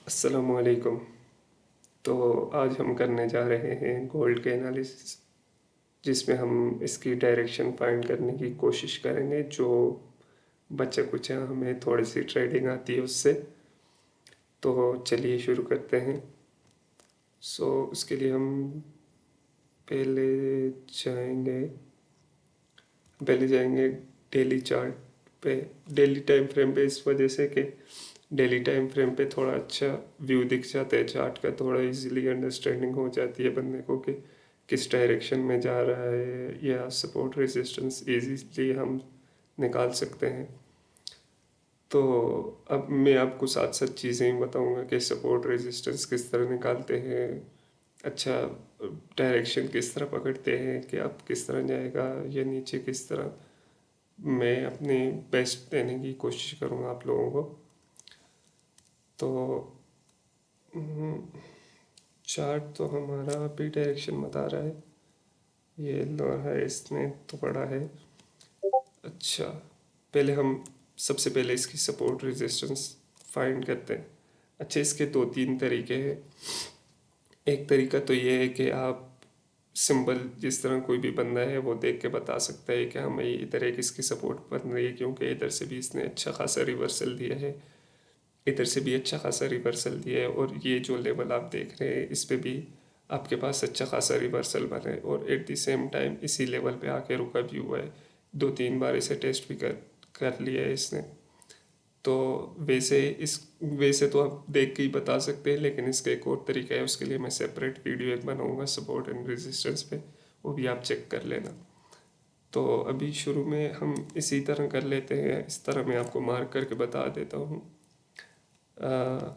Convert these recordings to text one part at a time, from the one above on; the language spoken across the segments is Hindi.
अस्सलामुअलैकुम। तो आज हम करने जा रहे हैं गोल्ड के एनालिसिस, जिसमें हम इसकी डायरेक्शन फाइंड करने की कोशिश करेंगे। जो बच्चा कुछ हमें थोड़ी सी ट्रेडिंग आती है उससे। तो चलिए शुरू करते हैं। उसके लिए हम पहले जाएंगे पहले जाएंगे डेली चार्ट पे, डेली टाइम फ्रेम पे, इस वजह से कि डेली टाइम फ्रेम पे थोड़ा अच्छा व्यू दिख जाता है चार्ट का, थोड़ा इजीली अंडरस्टैंडिंग हो जाती है बंदे को कि किस डायरेक्शन में जा रहा है, या सपोर्ट रेजिस्टेंस इजीली हम निकाल सकते हैं। तो अब मैं आपको साथ साथ चीज़ें बताऊंगा कि सपोर्ट रेजिस्टेंस किस तरह निकालते हैं, अच्छा डायरेक्शन किस तरह पकड़ते हैं, कि आप किस तरह जाएगा या नीचे किस तरह। मैं अपनी बेस्ट देने की कोशिश करूँगा आप लोगों को। तो चार्ट तो हमारा अभी डायरेक्शन बता रहा है, ये लो है, इसने तो पड़ा है। अच्छा, पहले हम सबसे पहले इसकी सपोर्ट रेजिस्टेंस फाइंड करते हैं। अच्छा, इसके दो तीन तरीके हैं। एक तरीका तो ये है कि आप सिंबल जिस तरह कोई भी बंदा है वो देख के बता सकता है कि हमें इधर एक इसकी सपोर्ट बन रही है, क्योंकि इधर से भी इसने अच्छा खासा रिवर्सल दिया है, इधर से भी अच्छा खासा रिवर्सल दिया है, और ये जो लेवल आप देख रहे हैं इस पे भी आपके पास अच्छा खासा रिवर्सल बना है, और एट द सेम टाइम इसी लेवल पे आके रुका भी हुआ है। दो तीन बार इसे टेस्ट भी कर लिया है इसने। तो वैसे तो आप देख के ही बता सकते हैं, लेकिन इसका एक और तरीका है, उसके लिए मैं सेपरेट वीडियो एक बनाऊंगा सपोर्ट एंड रेजिस्टेंस पे, वो भी आप चेक कर लेना। तो अभी शुरू में हम इसी तरह कर लेते हैं, इस तरह मैं आपको मार्क करके बता देता हूँ।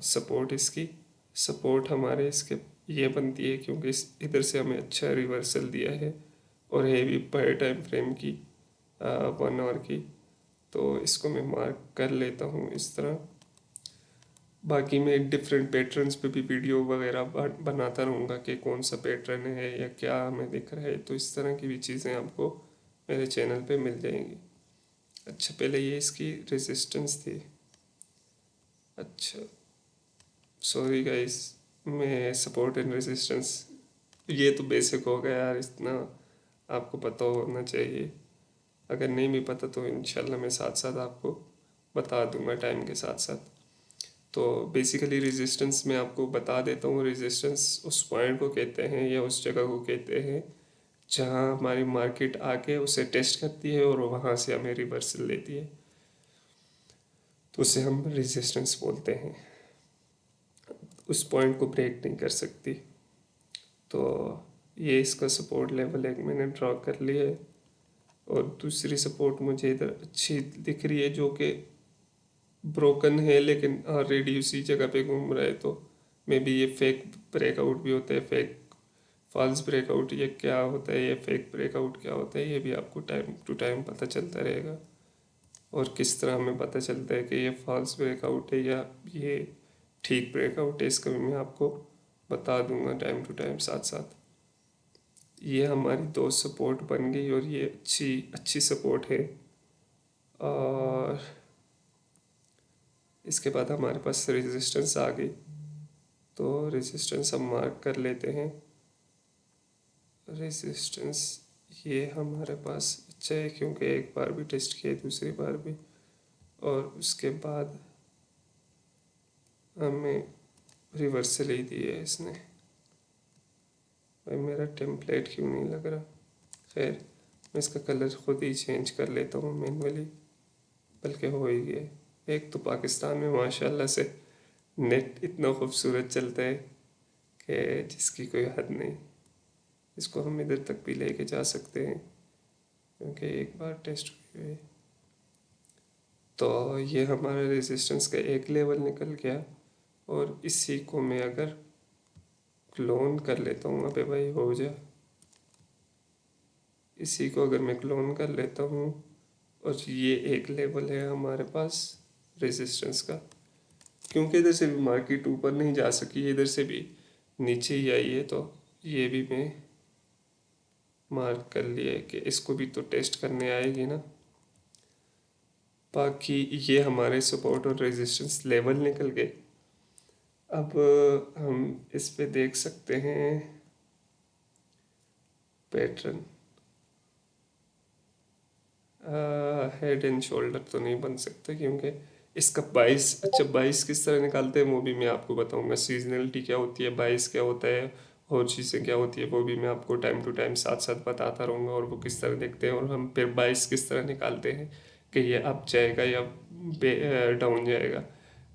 सपोर्ट इसकी सपोर्ट हमारे इसके ये बनती है, क्योंकि इस इधर से हमें अच्छा रिवर्सल दिया है, और है भी पर टाइम फ्रेम की 1 आवर की। तो इसको मैं मार्क कर लेता हूँ इस तरह। बाकी मैं डिफरेंट पैटर्न्स पे भी वीडियो वगैरह बनाता रहूँगा कि कौन सा पैटर्न है या क्या हमें दिख रहा है, तो इस तरह की भी चीज़ें आपको मेरे चैनल पे मिल जाएंगी। अच्छा, पहले ये इसकी रेजिस्टेंस थी। अच्छा, सॉरी गाइस, मैं सपोर्ट एंड रेजिस्टेंस, ये तो बेसिक हो गया यार, इतना आपको पता होना चाहिए। अगर नहीं भी पता तो इंशाल्लाह मैं साथ साथ आपको बता दूंगा टाइम के साथ साथ। तो बेसिकली रेजिस्टेंस मैं आपको बता देता हूँ। रेजिस्टेंस उस पॉइंट को कहते हैं या उस जगह को कहते हैं जहाँ हमारी मार्केट आके उसे टेस्ट करती है और वहाँ से हमें रिवर्सल लेती है, तो उसे हम रेजिस्टेंस बोलते हैं। उस पॉइंट को ब्रेक नहीं कर सकती। तो ये इसका सपोर्ट लेवल एक मैंने ड्रॉ कर लिया है, और दूसरी सपोर्ट मुझे इधर अच्छी दिख रही है, जो कि ब्रोकन है लेकिन ऑलरेडी उसी जगह पे घूम रहा है। तो मे बी ये फेक ब्रेकआउट भी होता है, फेक फॉल्स ब्रेकआउट, ये क्या होता है, ये फेक ब्रेकआउट क्या होता है, ये भी आपको टाइम टू टाइम पता चलता रहेगा। और किस तरह हमें पता चलता है कि ये फॉल्स ब्रेकआउट है या ये ठीक ब्रेकआउट है, इसका भी मैं आपको बता दूंगा टाइम टू टाइम साथ साथ। ये हमारी दो सपोर्ट बन गई, और ये अच्छी अच्छी सपोर्ट है। और इसके बाद हमारे पास रेजिस्टेंस आ गई, तो रेजिस्टेंस हम मार्क कर लेते हैं। रेजिस्टेंस ये हमारे पास अच्छा है, क्योंकि एक बार भी टेस्ट किया, दूसरी बार भी, और उसके बाद हमें रिवर्सल ही दी है इसने। भाई मेरा टेम्पलेट क्यों नहीं लग रहा। खैर, मैं इसका कलर खुद ही चेंज कर लेता हूँ मैनुअली, बल्कि हो ही गया। एक तो पाकिस्तान में माशाल्लाह से नेट इतना खूबसूरत चलता है कि जिसकी कोई हद नहीं। इसको हम इधर तक भी लेके जा सकते हैं, क्योंकि एक बार टेस्ट हुए। तो ये हमारा रेजिस्टेंस का एक लेवल निकल गया, और इसी को मैं अगर क्लोन कर लेता हूँ, अबे भाई हो जा, इसी को अगर मैं क्लोन कर लेता हूँ, और ये एक लेवल है हमारे पास रेजिस्टेंस का, क्योंकि इधर से भी मार्केट ऊपर नहीं जा सकी, इधर से भी नीचे ही आई है, तो ये भी मैं मार्क कर लिया है कि इसको भी तो टेस्ट करने आएगी ना। बाकी ये हमारे सपोर्ट और रेजिस्टेंस लेवल निकल गए। अब हम इस पे देख सकते हैं पैटर्न। हेड एंड शोल्डर तो नहीं बन सकता क्योंकि इसका 22, अच्छा 22 किस तरह निकालते हैं वो भी मैं आपको बताऊंगा। सीजनलिटी क्या होती है, 22 क्या होता है, और चीज़ें क्या होती है, वो भी मैं आपको टाइम टू टाइम साथ साथ बताता रहूँगा, और वो किस तरह देखते हैं, और हम फिर 22 किस तरह निकालते हैं कि ये अप जाएगा या डाउन जाएगा।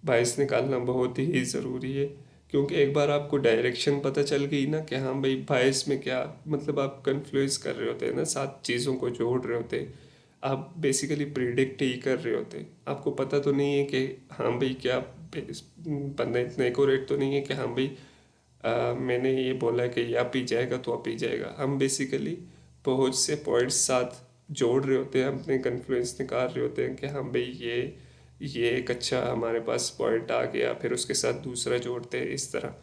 22 निकालना बहुत ही ज़रूरी है, क्योंकि एक बार आपको डायरेक्शन पता चल गई ना कि हाँ भाई 22 में क्या, मतलब आप कन्फ्लुएंस कर रहे होते हैं ना, सात चीज़ों को जोड़ रहे होते हैं, आप बेसिकली प्रिडिक्ट ही कर रहे होते हैं। आपको पता तो नहीं है कि हाँ भाई क्या बंदा इतना एक्यूरेट तो नहीं है कि हाँ भाई मैंने ये बोला कि ये आप ही जाएगा तो आप ही जाएगा। हम बेसिकली बहुत से पॉइंट्स साथ जोड़ रहे होते हैं, अपने कन्फ्लुएंस निकाल रहे होते हैं कि हाँ भाई ये एक अच्छा हमारे पास पॉइंट आ गया, फिर उसके साथ दूसरा जोड़ते हैं इस तरह।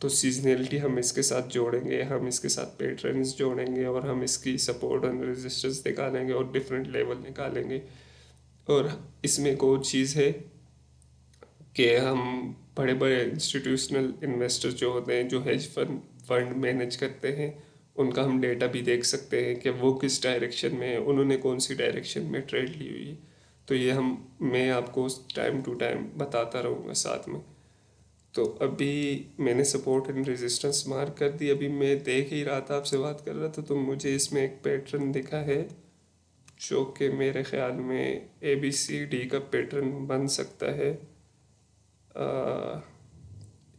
तो सीजनलिटी हम इसके साथ जोड़ेंगे, हम इसके साथ पैटर्न्स जोड़ेंगे, और हम इसकी सपोर्ट एंड रेजिस्टेंस निकालेंगे और डिफरेंट लेवल निकालेंगे। और इसमें एक और चीज़ है कि हम बड़े बड़े इंस्टीट्यूशनल इन्वेस्टर जो होते हैं, जो हेज फंड फंड मैनेज करते हैं, उनका हम डेटा भी देख सकते हैं कि वो किस डायरेक्शन में है, उन्होंने कौन सी डायरेक्शन में ट्रेड ली हुई है। तो ये मैं आपको टाइम टू टाइम बताता रहूँगा साथ में। तो अभी मैंने सपोर्ट एंड रेजिस्टेंस मार्क कर दी। अभी मैं देख ही रहा था, आपसे बात कर रहा था, तो मुझे इसमें एक पैटर्न दिखा है जो कि मेरे ख्याल में ABCD का पैटर्न बन सकता है। आ,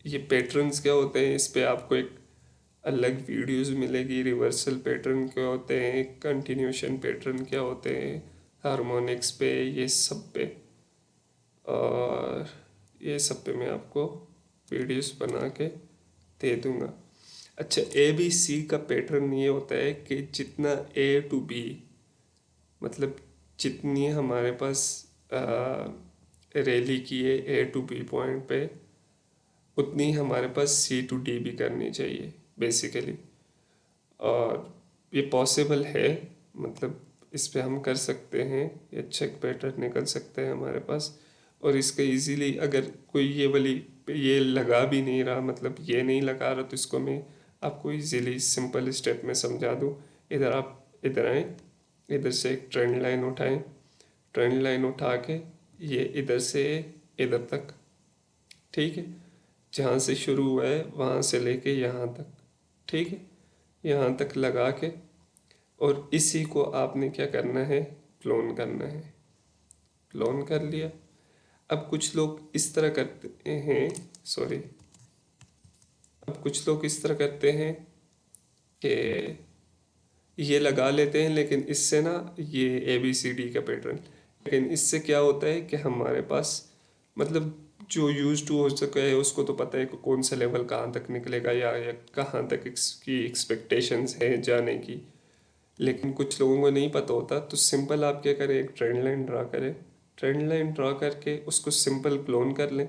ये पैटर्न्स क्या होते हैं, इस पे आपको एक अलग वीडियोस मिलेगी। रिवर्सल पैटर्न क्या होते हैं, कंटिन्यूशन पैटर्न क्या होते हैं, हार्मोनिक्स पे, ये सब पे, और ये सब पे मैं आपको वीडियोस बना के दे दूंगा। अच्छा, ABC का पैटर्न ये होता है कि जितना A to B, मतलब जितनी हमारे पास रैली की है A to B पॉइंट पे, उतनी हमारे पास C to D भी करनी चाहिए बेसिकली। और ये पॉसिबल है, मतलब इस पे हम कर सकते हैं, ये अच्छा एक पैटर्न निकल सकता है हमारे पास। और इसका इजीली अगर कोई ये लगा भी नहीं रहा, मतलब ये नहीं लगा रहा, तो इसको मैं आपको इजीली सिंपल स्टेप में समझा दूँ। इधर आप इधर आएँ, इधर से एक ट्रेंड लाइन उठाएं, ट्रेंड लाइन उठा के ये इधर से इधर तक, ठीक है, जहाँ से शुरू हुआ है वहाँ से लेके यहाँ तक, ठीक है, यहाँ तक लगा के, और इसी को आपने क्या करना है, क्लोन करना है। क्लोन कर लिया। अब कुछ लोग इस तरह करते हैं, सॉरी, अब कुछ लोग इस तरह करते हैं कि ये लगा लेते हैं, लेकिन इससे ना, ये ABCD का पैटर्न, लेकिन इससे क्या होता है कि हमारे पास, मतलब जो यूज टू हो चुका है उसको तो पता है कि कौन सा लेवल कहाँ तक निकलेगा, या कहाँ तक इसकी एक्सपेक्टेशंस है जाने की। लेकिन कुछ लोगों को नहीं पता होता, तो सिंपल आप क्या करें, एक ट्रेंड लाइन ड्रा करें, ट्रेंड लाइन ड्रा करके उसको सिंपल क्लोन कर लें।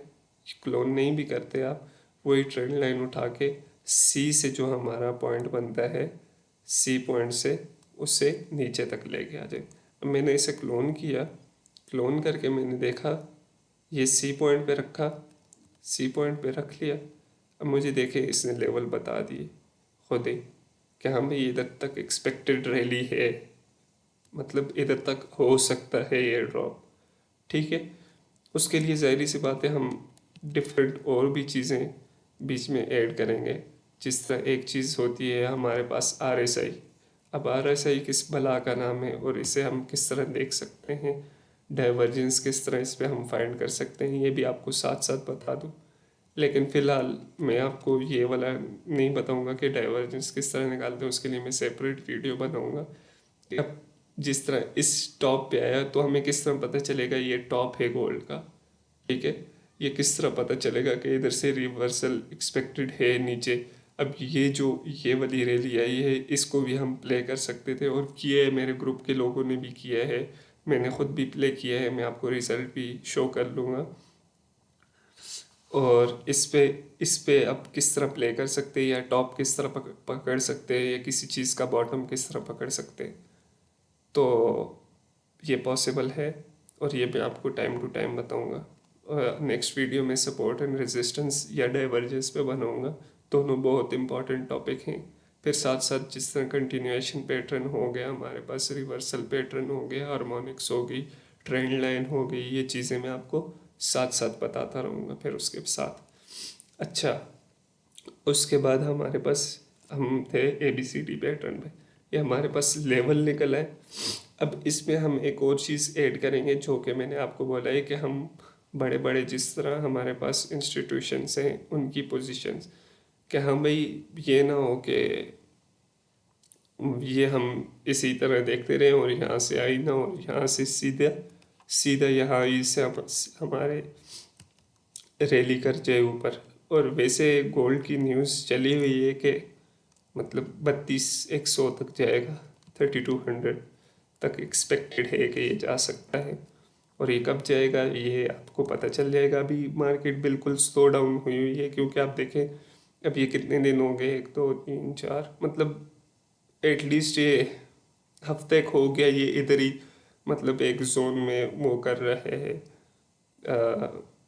क्लोन नहीं भी करते आप, वही ट्रेंड लाइन उठा के C से जो हमारा पॉइंट बनता है, C पॉइंट से उसे नीचे तक लेके आ जाए। अब मैंने इसे क्लोन किया, क्लोन करके मैंने देखा, ये C पॉइंट पे रखा, C पॉइंट पे रख लिया। अब मुझे देखे इसने लेवल बता दिए खुद ही कि हाँ भाई इधर तक एक्सपेक्टेड रैली है, मतलब इधर तक हो सकता है ये ड्रॉप, ठीक है। उसके लिए ज़ाहिर सी बात है हम डिफरेंट और भी चीज़ें बीच में ऐड करेंगे। जिस तरह एक चीज़ होती है हमारे पास RSI। अब RSI किस भला का नाम है, और इसे हम किस तरह देख सकते हैं, डाइवर्जेंस किस तरह इस पे हम फाइंड कर सकते हैं, ये भी आपको साथ साथ बता दूँ। लेकिन फ़िलहाल मैं आपको ये वाला नहीं बताऊंगा कि डाइवर्जेंस किस तरह निकालते हैं, उसके लिए मैं सेपरेट वीडियो बनाऊंगा। कि अब जिस तरह इस टॉप पे आया, तो हमें किस तरह पता चलेगा ये टॉप है गोल्ड का, ठीक है। ये किस तरह पता चलेगा कि इधर से रिवर्सल एक्सपेक्टेड है नीचे। अब ये वाली रैली आई है, इसको भी हम प्ले कर सकते थे, और किए है, मेरे ग्रुप के लोगों ने भी किया है, मैंने खुद भी प्ले किया है, मैं आपको रिजल्ट भी शो कर लूँगा। और इस पे अब किस तरह प्ले कर सकते हैं, या टॉप किस तरह पकड़ सकते हैं, या किसी चीज़ का बॉटम किस तरह पकड़ सकते हैं, तो ये पॉसिबल है, और ये मैं आपको टाइम टू टाइम बताऊंगा। नेक्स्ट वीडियो में सपोर्ट एंड रेजिस्टेंस या डाइवर्जेंस पे बनाऊंगा। दोनों बहुत इंपॉर्टेंट टॉपिक हैं। फिर साथ साथ जिस तरह कंटिन्यूएशन पैटर्न हो गया हमारे पास, रिवर्सल पैटर्न हो गया, हार्मोनिक्स हो गई, ट्रेंड लाइन हो गई, ये चीज़ें मैं आपको साथ साथ बताता रहूँगा। फिर उसके साथ अच्छा, उसके बाद हमारे पास हम थे ABCD पैटर्न पे, ये हमारे पास लेवल निकला है। अब इसमें हम एक और चीज़ ऐड करेंगे जो कि मैंने आपको बोला है कि हम बड़े बड़े जिस तरह हमारे पास इंस्टीट्यूशंस हैं उनकी पोजीशंस, कि हाँ भाई ये ना हो कि ये हम इसी तरह देखते रहे और यहाँ से आई ना, और यहाँ से सीधा सीधा यहाँ से हमारे रैली कर जाए ऊपर। और वैसे गोल्ड की न्यूज़ चली हुई है कि मतलब 3200 तक जाएगा, 3200 तक एक्सपेक्टेड है कि ये जा सकता है। और ये कब जाएगा ये आपको पता चल जाएगा। अभी मार्केट बिल्कुल स्लो डाउन हुई हुई है, क्योंकि आप देखें अब ये कितने दिन हो गए, 1 2 3 4, मतलब एटलीस्ट ये हफ्ते को हो गया ये इधर ही, मतलब एक जोन में वो कर रहा है,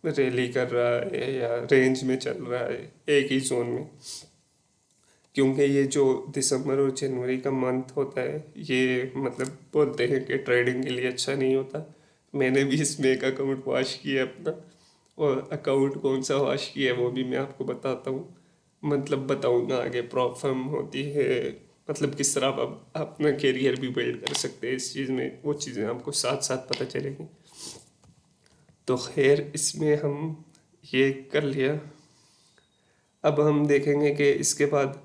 रैली कर रहा है या रेंज में चल रहा है एक ही जोन में। क्योंकि ये जो दिसंबर और जनवरी का मंथ होता है ये मतलब बोलते हैं कि ट्रेडिंग के लिए अच्छा नहीं होता। मैंने भी इसमें एक अकाउंट वॉश किया अपना, और अकाउंट कौन सा वॉश किया है वो भी मैं आपको बताता हूँ, मतलब बताऊँगा आगे। प्रॉप फर्म होती है, मतलब किस तरह आप अपना करियर भी बिल्ड कर सकते हैं इस चीज़ में, वो चीज़ें आपको साथ साथ पता चलेंगी। तो खैर इसमें हम ये कर लिया। अब हम देखेंगे कि इसके बाद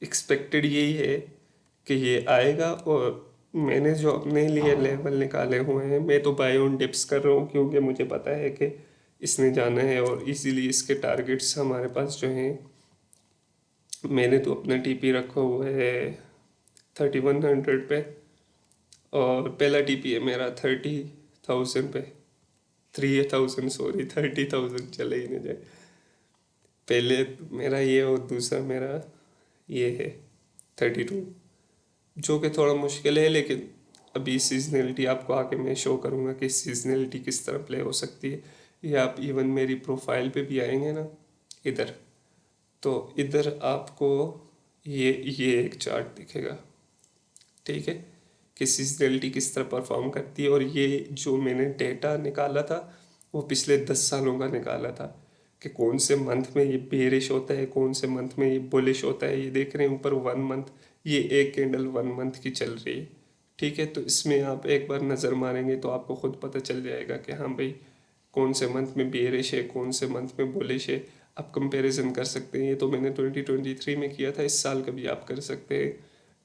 एक्सपेक्टेड यही है कि ये आएगा। और मैंने जो अपने लिए लेवल निकाले हुए हैं, मैं तो बाय ऑन डिप्स कर रहा हूँ क्योंकि मुझे पता है कि इसने जाना है, और इसीलिए इसके टारगेट्स हमारे पास जो हैं, मैंने तो अपना TP रखा हुआ है 3100 पे, और पहला TP है मेरा 30,000 पे, 3000 सॉरी 30,000 चले ही नहीं जाए। पहले मेरा ये और दूसरा मेरा ये है 32, जो कि थोड़ा मुश्किल है, लेकिन अभी सीजनलिटी आपको आके मैं शो करूँगा कि सीजनलिटी किस तरह प्ले हो सकती है। ये आप इवन मेरी प्रोफाइल पे भी आएंगे ना इधर, तो इधर आपको ये एक चार्ट दिखेगा, ठीक है, कि सीजनलिटी किस तरह परफॉर्म करती है। और ये जो मैंने डेटा निकाला था वो पिछले 10 सालों का निकाला था, कि कौन से मंथ में ये बेरिश होता है, कौन से मंथ में ये बुलिश होता है। ये देख रहे हैं ऊपर 1 मंथ, ये एक कैंडल 1 मंथ की चल रही है, ठीक है। तो इसमें आप एक बार नज़र मारेंगे तो आपको खुद पता चल जाएगा कि हाँ भाई कौन से मंथ में बेरिश है, कौन से मंथ में बुलिश है। आप कंपैरिजन कर सकते हैं। ये तो मैंने 2023 में किया था, इस साल का भी आप कर सकते हैं।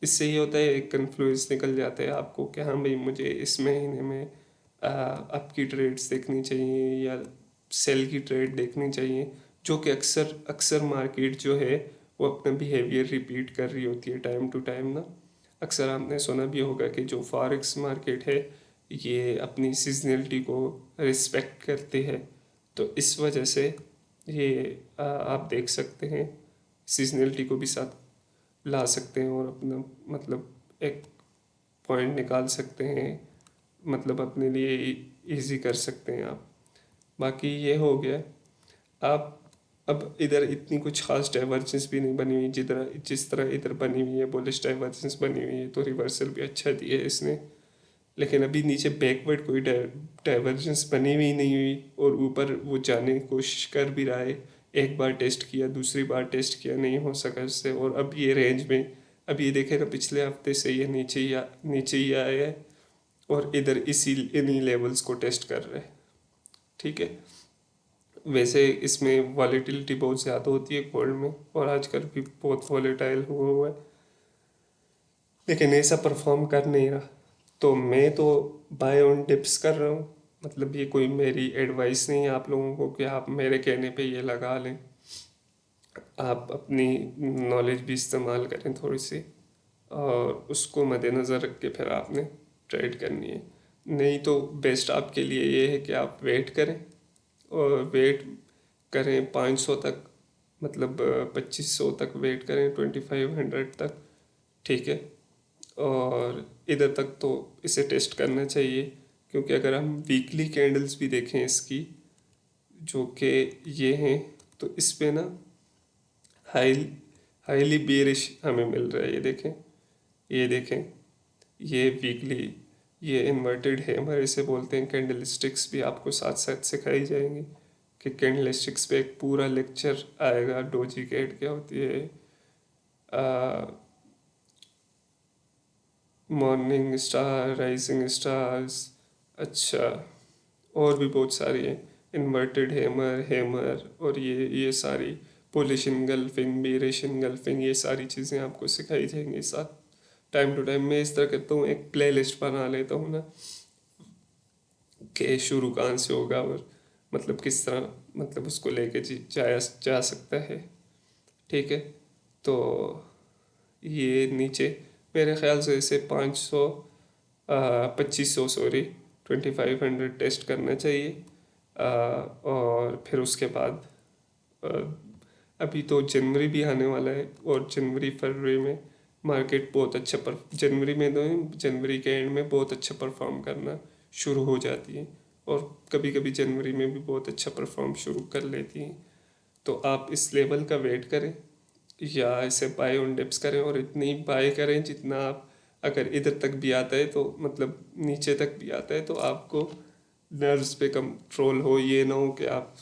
इससे ये होता है एक कन्फ्लुएंस निकल जाता है आपको कि हाँ भाई मुझे इस महीने में अप की ट्रेड्स देखनी चाहिए या सेल की ट्रेड देखनी चाहिए, जो कि अक्सर अक्सर मार्केट जो है वो अपना बिहेवियर रिपीट कर रही होती है टाइम टू टाइम ना। अक्सर आपने सुना भी होगा कि जो फॉरेक्स मार्केट है ये अपनी सीजनलिटी को रिस्पेक्ट करते हैं। तो इस वजह से ये आप देख सकते हैं सीजनलिटी को भी साथ ला सकते हैं, और अपना मतलब एक पॉइंट निकाल सकते हैं, मतलब अपने लिए इजी कर सकते हैं आप। बाकी ये हो गया। आप अब इधर इतनी कुछ खास डाइवर्जेंस भी नहीं बनी हुई जिस तरह इधर बनी हुई है, बुलिश डाइवर्जेंस बनी हुई है, तो रिवर्सल भी अच्छा दिया है इसने। लेकिन अभी नीचे बैकवर्ड कोई डाइवर्जेंस बनी हुई नहीं हुई, और ऊपर वो जाने की कोशिश कर भी रहा है। एक बार टेस्ट किया, दूसरी बार टेस्ट किया, नहीं हो सका इससे। और अब ये रेंज में, अब ये देखे ना पिछले हफ्ते से ये नीचे ही आया है, और इधर इन्हीं लेवल्स को टेस्ट कर रहे हैं, ठीक है। वैसे इसमें वॉलेटिलिटी बहुत ज़्यादा होती है गोल्ड में, और आजकल भी बहुत वॉलेटाइल हुआ है, लेकिन ऐसा परफॉर्म कर नहीं रहा। तो मैं तो बाय ऑन डिप्स कर रहा हूँ, मतलब ये कोई मेरी एडवाइस नहीं है आप लोगों को कि आप मेरे कहने पे ये लगा लें। आप अपनी नॉलेज भी इस्तेमाल करें थोड़ी सी, और उसको मद्देनज़र रख के फिर आपने ट्रेड करनी है। नहीं तो बेस्ट आपके लिए ये है कि आप वेट करें, और वेट करें 500 तक, मतलब 2500 तक वेट करें, 2500 तक, ठीक है। और इधर तक तो इसे टेस्ट करना चाहिए। क्योंकि अगर हम वीकली कैंडल्स भी देखें इसकी, जो कि ये हैं, तो इस पे ना हाई हाईली बेरिश हमें मिल रहा है। ये देखें, ये वीकली, ये इन्वर्टेड है हमारे, इसे बोलते हैं कैंडल स्टिक्स। भी आपको साथ साथ सिखाई जाएंगी कि कैंडल स्टिक्स पे एक पूरा लेक्चर आएगा, डोजी कैट क्या होती है, मॉर्निंग स्टार, राइजिंग स्टार्स, अच्छा, और भी बहुत सारी हैं, इन्वर्टेड हेमर, और ये सारी पुलिश इनगल्फिंग, बेरिश इनगल्फिंग, ये सारी चीज़ें आपको सिखाई जाएंगी साथ। टाइम टू टाइम मैं इस तरह करता हूँ, एक प्ले लिस्ट बना लेता हूँ ना, कि शुरू कहाँ से होगा और मतलब किस तरह मतलब उसको लेके जा सकता है। ठीक है, तो ये नीचे मेरे ख्याल से इसे 2500 सॉरी 2500 टेस्ट करना चाहिए। और फिर उसके बाद आ, अभी तो जनवरी भी आने वाला है, और जनवरी फरवरी में मार्केट बहुत अच्छा पर जनवरी में तो जनवरी के एंड में बहुत अच्छा परफॉर्म करना शुरू हो जाती है, और कभी कभी जनवरी में भी बहुत अच्छा परफॉर्म शुरू कर लेती हैं। तो आप इस लेवल का वेट करें, या इसे बाय ऑन डिप्स करें, और इतनी बाय करें जितना आप, अगर इधर तक भी आता है तो मतलब नीचे तक भी आता है तो आपको नर्व्स पे कंट्रोल हो, ये ना हो कि आप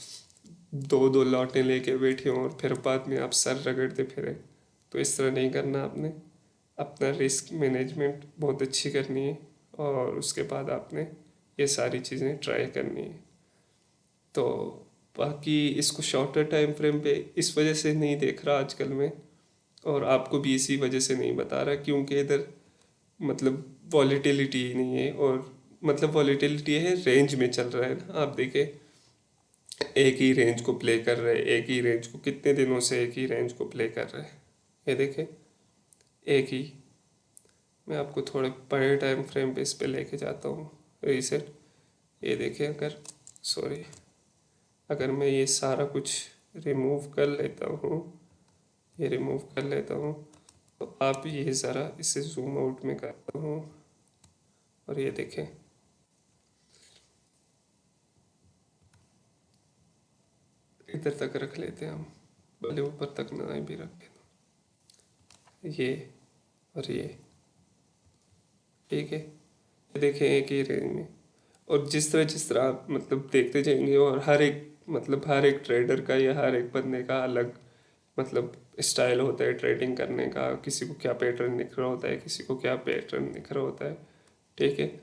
दो दो लौटें लेके बैठे हों और फिर बाद में आप सर रगड़ते फिरें। तो इस तरह नहीं करना आपने, अपना रिस्क मैनेजमेंट बहुत अच्छी करनी है, और उसके बाद आपने ये सारी चीज़ें ट्राई करनी है। तो बाकी इसको शॉर्टर टाइम फ्रेम पे इस वजह से नहीं देख रहा आजकल मैं, और आपको भी इसी वजह से नहीं बता रहा, क्योंकि इधर मतलब वॉलीटिलिटी ही नहीं है, और मतलब वॉलीटिलिटी है, रेंज में चल रहा है ना, आप देखें एक ही रेंज को प्ले कर रहे हैं, एक ही रेंज को कितने दिनों से एक ही रेंज को प्ले कर रहे हैं। ये देखें, एक ही, मैं आपको थोड़े बड़े टाइम फ्रेम पे इस पे लेके जाता हूँ, रीसेट। ये देखें, अगर सॉरी, अगर मैं ये सारा कुछ रिमूव कर लेता हूँ, ये रिमूव कर लेता हूँ, तो आप ये ज़रा इसे जूम आउट में करता हूँ, और ये देखें, इधर तक रख लेते हैं हम, भले ऊपर तक ना आए भी रखें, ये और ये, ठीक है। ये देखें एक ही रेंज में, और जिस तरह आप मतलब देखते जाएंगे, और हर एक मतलब हर एक ट्रेडर का या हर एक बंदे का अलग मतलब स्टाइल होता है ट्रेडिंग करने का, किसी को क्या पैटर्न दिख रहा होता है, किसी को क्या पैटर्न दिख रहा होता है, ठीक है।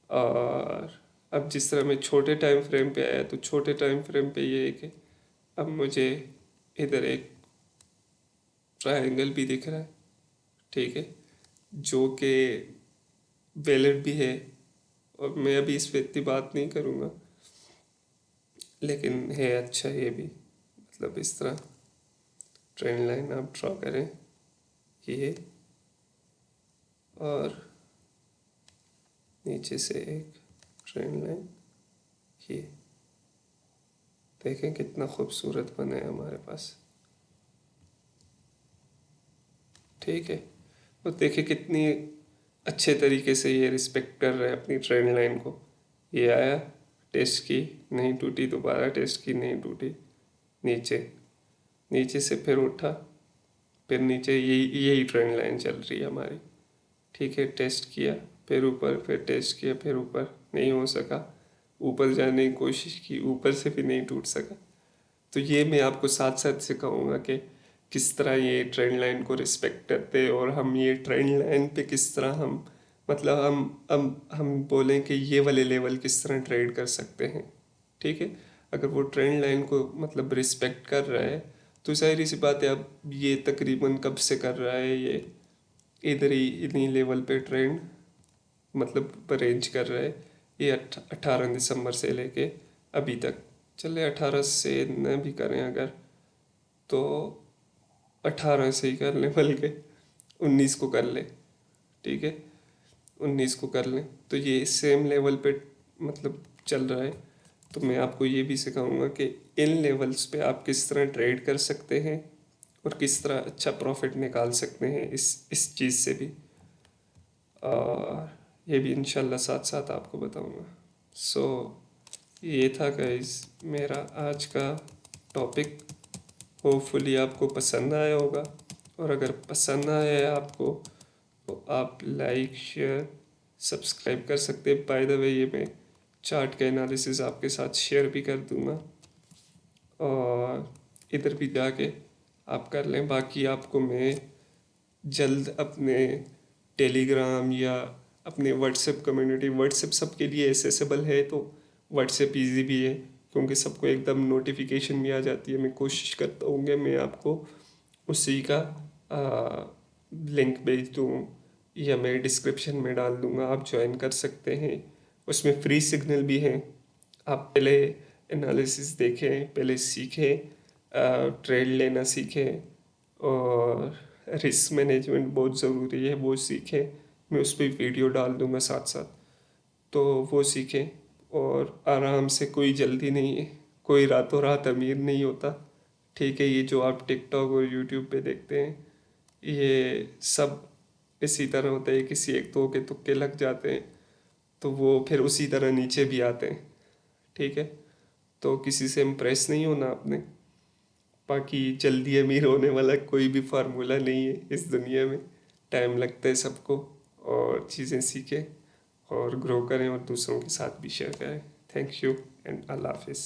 और अब जिस तरह मैं छोटे टाइम फ्रेम पे आया, तो छोटे टाइम फ्रेम पे ये है कि अब मुझे इधर एक ट्रायंगल भी दिख रहा है, ठीक है, जो कि वैलिड भी है, और मैं अभी इस पे इतनी बात नहीं करूँगा, लेकिन है अच्छा ये भी, मतलब इस तरह ट्रेंड लाइन आप ड्रॉ करें, ये, और नीचे से एक ट्रेंड लाइन, ये देखें कितना खूबसूरत बना है हमारे पास, ठीक है। और देखिए कितनी अच्छे तरीके से ये रिस्पेक्ट कर रहे हैं अपनी ट्रेंड लाइन को। ये आया, टेस्ट की, नहीं टूटी, दोबारा टेस्ट की, नहीं टूटी, नीचे, नीचे से फिर उठा, फिर नीचे, यही यही ट्रेंड लाइन चल रही है हमारी, ठीक है। टेस्ट किया, फिर ऊपर, फिर टेस्ट किया, फिर ऊपर, नहीं हो सका, ऊपर जाने की कोशिश की, ऊपर से भी नहीं टूट सका। तो ये मैं आपको साथ साथ सिखाऊंगा कि किस तरह ये ट्रेंड लाइन को रिस्पेक्ट करते हैं, और हम ये ट्रेंड लाइन पे किस तरह हम मतलब हम बोलें कि ये वाले लेवल किस तरह ट्रेड कर सकते हैं, ठीक है। अगर वो ट्रेंड लाइन को मतलब रिस्पेक्ट कर रहा है, तो जाहिर सी बात है, अब ये तकरीबन कब से कर रहा है, ये इधर ही इन्हीं लेवल पे ट्रेंड मतलब रेंज कर रहा है। ये 18 दिसंबर से लेके अभी तक चले, 18 से न भी करें अगर, तो 18 से ही कर लें, बल्कि 19 को कर लें, ठीक है, 19 को कर लें, तो ये सेम लेवल पे मतलब चल रहा है। तो मैं आपको ये भी सिखाऊंगा कि इन लेवल्स पे आप किस तरह ट्रेड कर सकते हैं, और किस तरह अच्छा प्रॉफिट निकाल सकते हैं इस चीज़ से भी, और ये भी इंशाल्लाह साथ साथ आपको बताऊंगा। सो ये था गाइस मेरा आज का टॉपिक। होपफुली आपको पसंद आया होगा, और अगर पसंद आया है आपको तो आप लाइक शेयर सब्सक्राइब कर सकते हैं। बाय द वे ये मैं चार्ट का एनालिसिस आपके साथ शेयर भी कर दूंगा, और इधर भी जाके आप कर लें। बाकी आपको मैं जल्द अपने टेलीग्राम या अपने व्हाट्सएप कम्युनिटी, व्हाट्सएप सबके लिए एसेसेबल है तो व्हाट्सएप इजी भी है क्योंकि सबको एकदम नोटिफिकेशन भी आ जाती है। मैं कोशिश करता हूँ कि मैं आपको उसी का लिंक भेज दूँ या मैं डिस्क्रिप्शन में डाल दूँगा, आप ज्वाइन कर सकते हैं। उसमें फ्री सिग्नल भी हैं। आप पहले एनालिसिस देखें, पहले सीखें, ट्रेड लेना सीखें, और रिस्क मैनेजमेंट बहुत ज़रूरी है वो सीखें। मैं उस पर वीडियो डाल दूँगा साथ साथ, तो वो सीखें। और आराम से, कोई जल्दी नहीं है, कोई रातों रात अमीर नहीं होता। ठीक है, ये जो आप टिकटॉक और यूट्यूब पे देखते हैं ये सब इसी तरह होता है, किसी एक दो के तुक्के लग जाते हैं तो वो फिर उसी तरह नीचे भी आते हैं। ठीक है, तो किसी से इम्प्रेस नहीं होना आपने। बाकी जल्दी अमीर होने वाला कोई भी फार्मूला नहीं है इस दुनिया में, टाइम लगता है सबको। और चीज़ें सीखें और ग्रो करें और दूसरों के साथ भी शेयर करें। थैंक यू एंड अल्लाह हाफिज़।